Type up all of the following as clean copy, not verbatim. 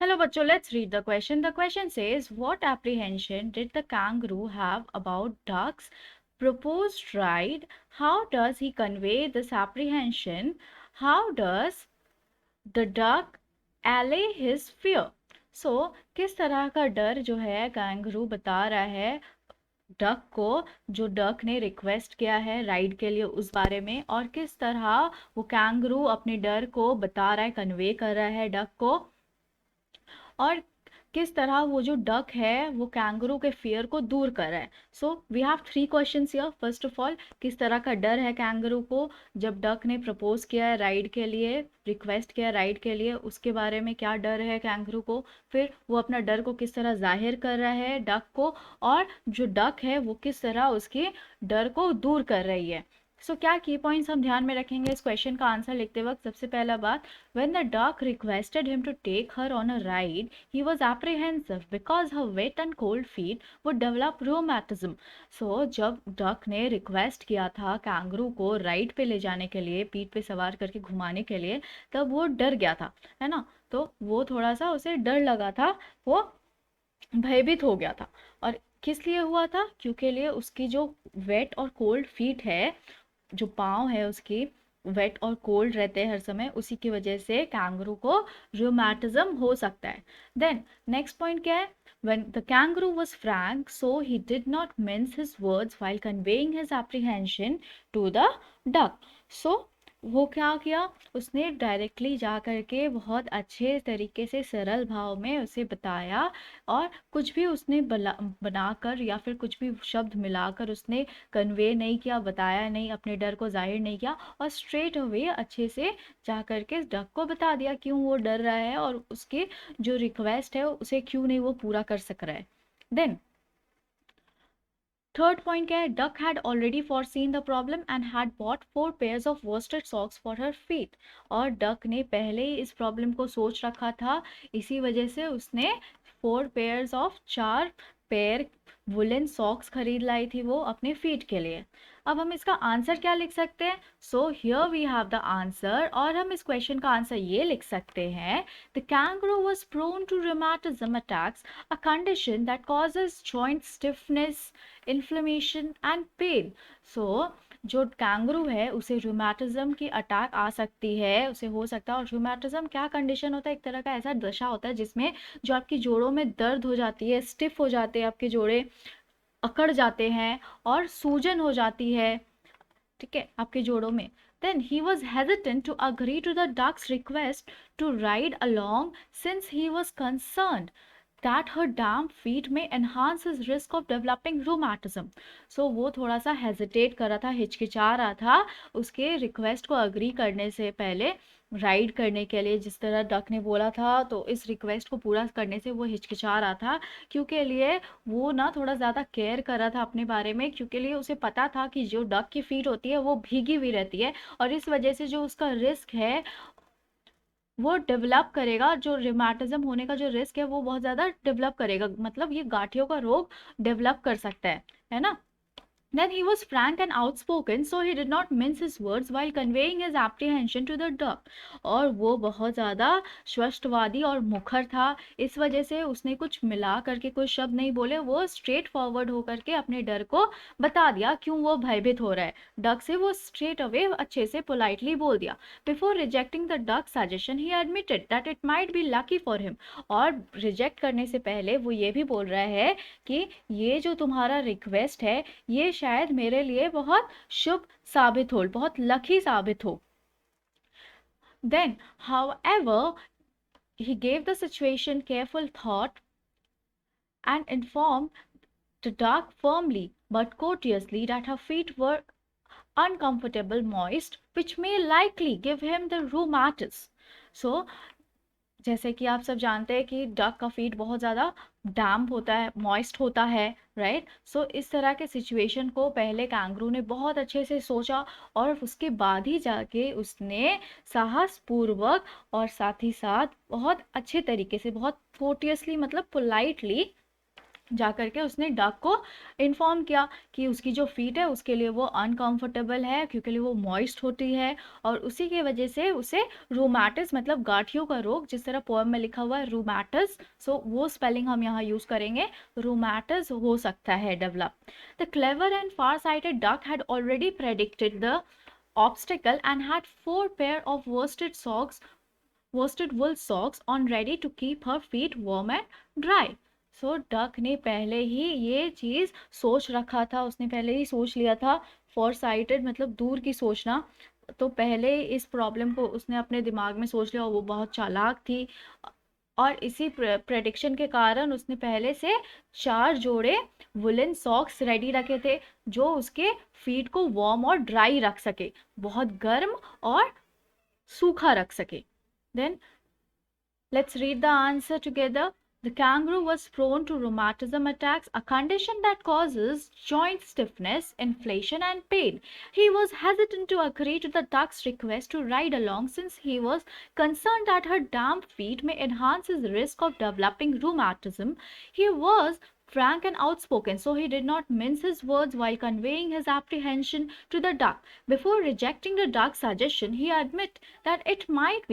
Hello, bachcho. Let's read the question. The question says, what apprehension did the kangaroo have about duck's proposed ride? How does he convey this apprehension? How does the duck allay his fear? So, किस तरह का डर जो है kangaroo बता रहा है duck को, जो डक ने रिक्वेस्ट किया है राइड के लिए उस बारे में, और किस तरह वो कैंगरू अपने डर को बता रहा है, कन्वे कर रहा है डक को, और किस तरह वो जो डक है वो कैंगरू के फियर को दूर कर रहा है. So we have three questions here. First of all, किस तरह का डर है कैंगरू को जब डक ने प्रपोज किया है राइड के लिए, रिक्वेस्ट किया है राइड के लिए, उसके बारे में क्या डर है कैंगरू को. फिर वो अपना डर को किस तरह जाहिर कर रहा है डक को, और जो डक है वो किस तरह उसके डर को दूर कर रही है. सो क्या की पॉइंट्स हम ध्यान में रखेंगे इस क्वेश्चन का आंसर लिखते वक्त. सबसे पहला बात, when the duck requested him to take her on a ride, he was apprehensive because her wet and cold feet would develop rheumatism. So जब डक ने रिक्वेस्ट किया था कैंगरू को राइड पे ले जाने के लिए, पीठ पे सवार करके घुमाने के लिए, तब वो डर गया था, है ना. तो वो थोड़ा सा उसे डर लगा था, वो भयभीत हो गया था. और किस लिए हुआ था? क्योंकि लिए उसकी जो वेट और कोल्ड फीट है, जो पाँव है उसकी वेट और कोल्ड रहते हैं हर समय, उसी की वजह से कैंगरू को रूमेटिज्म हो सकता है. देन नेक्स्ट पॉइंट क्या है? when the kangaroo was frank, so he did not mince his words while conveying his apprehension to the duck. So वो क्या किया, उसने डायरेक्टली जा करके बहुत अच्छे तरीके से सरल भाव में उसे बताया, और कुछ भी उसने बनाकर या फिर कुछ भी शब्द मिलाकर उसने कन्वे नहीं किया, बताया नहीं, अपने डर को जाहिर नहीं किया, और स्ट्रेट अवे अच्छे से जा करके डक को बता दिया क्यों वो डर रहा है और उसकी जो रिक्वेस्ट है उसे क्यों नहीं वो पूरा कर सक रहा है. देन थर्ड पॉइंट क्या है? Duck had already foreseen the problem and had bought 4 pairs of worsted socks for her feet. और डक ने पहले ही इस प्रॉब्लम को सोच रखा था, इसी वजह से उसने 4 pairs of 4 pair woollen socks खरीद लाई थी वो अपने फीट के लिए. अब हम इसका आंसर क्या लिख सकते हैं? So here we have the answer, और हम इस क्वेश्चन का आंसर ये लिख सकते हैं, the kangaroo was prone to rheumatism attacks, a condition that causes joint stiffness, inflammation and pain. So जो कैंगरू है उसे रूमेटिज्म की अटैक आ सकती है, उसे हो सकता है. और रूमेटिज्म क्या कंडीशन होता है? एक तरह का ऐसा दशा होता है जिसमें जो आपकी जोड़ों में दर्द हो जाती है, स्टिफ हो जाते हैं आपके जोड़े, अकड़ जाते हैं और सूजन हो जाती है, ठीक है, आपके जोड़ों में. Then he was hesitant to agree to the duck's request to ride along since he was concerned that her damp feet may enhance his risk of developing rheumatism. So वो थोड़ा सा hesitate कर रहा था, हिचकिचा रहा था उसके रिक्वेस्ट को अग्री करने से पहले राइड करने के लिए, जिस तरह डक ने बोला था, तो इस रिक्वेस्ट को पूरा करने से वो हिचकिचा रहा था, क्योंकि लिए वो ना थोड़ा ज़्यादा केयर कर रहा था अपने बारे में, क्योंकि लिए उसे पता था कि जो डक की फीट होती है वो भीगी हुई रहती है, और इस वजह से जो उसका रिस्क है वो डेवलप करेगा, जो रिमेटिज्म होने का जो रिस्क है वो बहुत ज़्यादा डेवलप करेगा, मतलब ये गांठियों का रोग डेवलप कर सकता है ना. Then he was frank and outspoken, so he did not mince his words while conveying his apprehension to the duck. और वो बहुत ज़्यादा स्पष्टवादी और मुखर था, इस वजह से उसने कुछ मिला करके कोई शब्द नहीं बोले, वो स्ट्रेट फॉरवर्ड होकर के अपने डर को बता दिया क्यों वो भयभीत हो रहा है. डक से वो स्ट्रेट अवे अच्छे से पोलाइटली बोल दिया. Before rejecting the duck suggestion he admitted that it might be lucky for him. और रिजेक्ट करने से पहले वो ये भी बोल रहा है कि ये जो तुम्हारा रिक्वेस्ट है ये शायद मेरे लिए बहुत शुभ साबित हो, बहुत लकी साबित हो. Then, however, he gave the situation careful thought and informed the duck firmly but courteously that her feet were uncomfortable moist, which may likely give him the rheumatis. So जैसे कि आप सब जानते हैं कि डक का फीट बहुत ज़्यादा डैम्प होता है, मॉइस्ट होता है, राइट. सो इस तरह के सिचुएशन को पहले कैंगरू ने बहुत अच्छे से सोचा, और उसके बाद ही जाके उसने साहसपूर्वक और साथ ही साथ बहुत अच्छे तरीके से, बहुत कोर्टियसली मतलब पोलाइटली जा करके उसने डक को इन्फॉर्म किया कि उसकी जो फीट है उसके लिए वो अनकंफर्टेबल है, क्योंकि वो मॉइस्ट होती है और उसी की वजह से उसे रूमेटिस मतलब गांठियों का रोग, जिस तरह पोएम में लिखा हुआ है रूमेटिस, सो वो स्पेलिंग हम यहाँ यूज करेंगे, रूमेटिस हो सकता है develop. The clever and far sighted duck had already predicted the obstacle and had 4 pair of worsted wool socks on ready to keep her feet warm and dry. So duck ने पहले ही ये चीज सोच रखा था, उसने पहले ही सोच लिया था। फॉर साइटेड मतलब दूर की सोचना, तो पहले इस प्रॉब्लम को उसने अपने दिमाग में सोच लिया और वो बहुत चालाक थी। और इसी प्रेडिक्शन के कारण उसने पहले से 4 जोड़े वुलन सॉक्स रेडी रखे थे, जो उसके फीट को वार्म और ड्राई रख सके, बहुत गर्म और सूखा रख सके। Then let's read the answer together. The kangaroo was prone to rheumatism attacks, a condition that causes joint stiffness, inflammation, and pain. He was hesitant to agree to the duck's request to ride along since he was concerned that her damp feet may enhance his risk of developing rheumatism. He was frank and outspoken, so he did not mince his words while conveying his apprehension to the duck. Before rejecting the duck's suggestion, he admitted that it might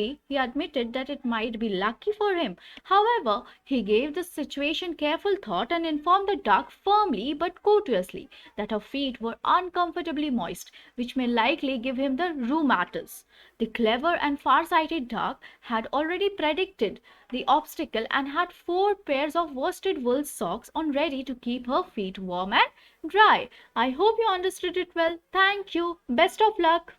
be lucky for him. However, he gave the situation careful thought and informed the duck firmly but courteously that her feet were uncomfortably moist, which may likely give him the rheumatis. The clever and far-sighted duck had already predicted the obstacle and had 4 pairs of worsted wool socks on ready to keep her feet warm and dry. I hope you understood it well. Thank you. Best of luck.